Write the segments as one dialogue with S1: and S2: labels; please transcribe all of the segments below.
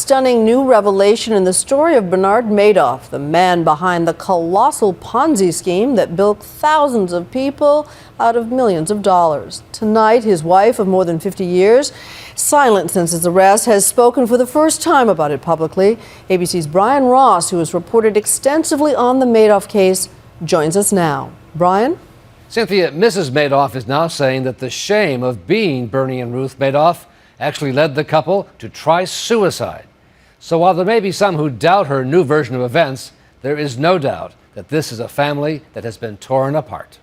S1: stunning new revelation in the story of Bernard Madoff, the man behind the colossal Ponzi scheme that bilked thousands of people out of millions of dollars. Tonight, his wife of more than 50 years, silent since his arrest, has spoken for the first time about it publicly. ABC's Brian Ross, who has reported extensively on the Madoff case, joins us now. Brian?
S2: Cynthia, Mrs. Madoff is now saying that the shame of being Bernie and Ruth Madoff actually led the couple to try suicide. So while there may be some who doubt her new version of events, there is no doubt that this is a family that has been torn apart.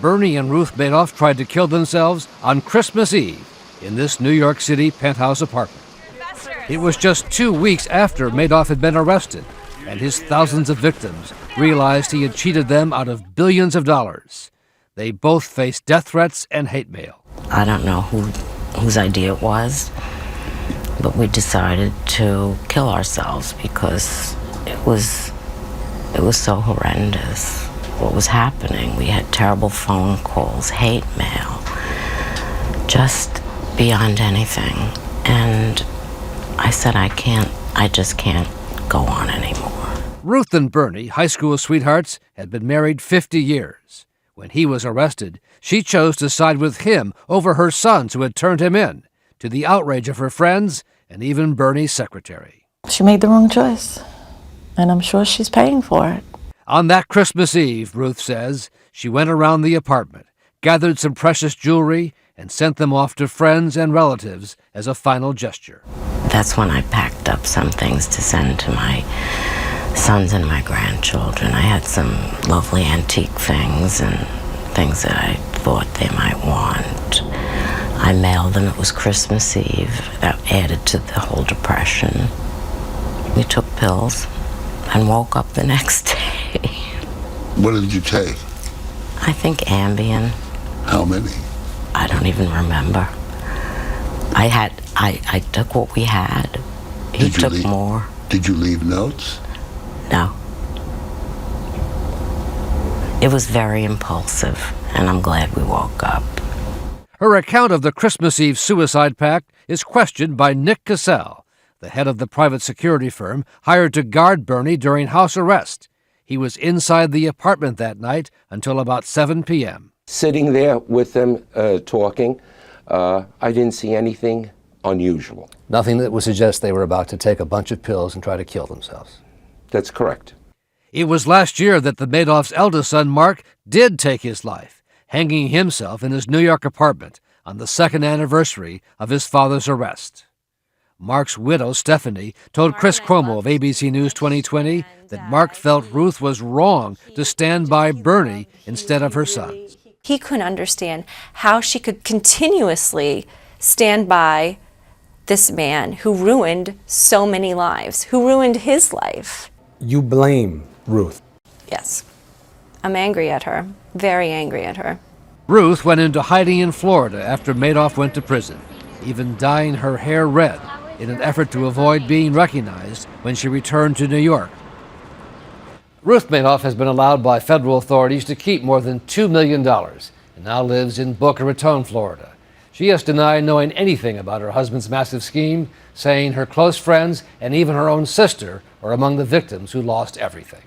S2: Bernie and Ruth Madoff tried to kill themselves on Christmas Eve in this New York City penthouse apartment. It was just 2 weeks after Madoff had been arrested and his thousands of victims realized he had cheated them out of billions of dollars. They both faced death threats and hate mail.
S3: I don't know whose idea it was, but we decided to kill ourselves because it was so horrendous what was happening. We had terrible phone calls, hate mail, just beyond anything. And I said, I just can't go on anymore.
S2: Ruth and Bernie, high school sweethearts, had been married 50 years. When he was arrested, she chose to side with him over her sons who had turned him in, to the outrage of her friends and even Bernie's secretary.
S4: She made the wrong choice, and I'm sure she's paying for it.
S2: On that Christmas Eve, Ruth says, she went around the apartment, gathered some precious jewelry, and sent them off to friends and relatives as a final gesture.
S3: That's when I packed up some things to send to my sons and my grandchildren. I had some lovely antique things and things that I thought they might want. I mailed them. It was Christmas Eve. That added to the whole depression. We took pills and woke up the next day.
S5: What did you take?
S3: I think Ambien.
S5: How many?
S3: I don't even remember. I took what we had. He took more.
S5: Did you leave notes?
S3: No. It was very impulsive, and I'm glad we woke up.
S2: Her account of the Christmas Eve suicide pact is questioned by Nick CASALE, the head of the private security firm hired to guard Bernie during house arrest. He was inside the apartment that night until about 7 p.m.
S6: Sitting there with them talking, I didn't see anything unusual.
S2: Nothing that would suggest they were about to take a bunch of pills and try to kill themselves.
S6: That's correct.
S2: It was last year that the Madoff's eldest son, Mark, did take his life, hanging himself in his New York apartment on the second anniversary of his father's arrest. Mark's widow, Stephanie, told Chris Cuomo of ABC News 2020 that Mark felt Ruth was wrong to stand by Bernie instead of her son.
S7: He couldn't understand how she could continuously stand by this man who ruined so many lives, who ruined his life.
S8: You blame Ruth.
S7: Yes. I'm angry at her, very angry at her.
S2: Ruth went into hiding in Florida after Madoff went to prison, even dyeing her hair red in an effort to avoid being recognized when she returned to New York. Ruth Madoff has been allowed by federal authorities to keep more than $2 million and now lives in Boca Raton, Florida. She has denied knowing anything about her husband's massive scheme, saying her close friends and even her own sister are among the victims who lost everything.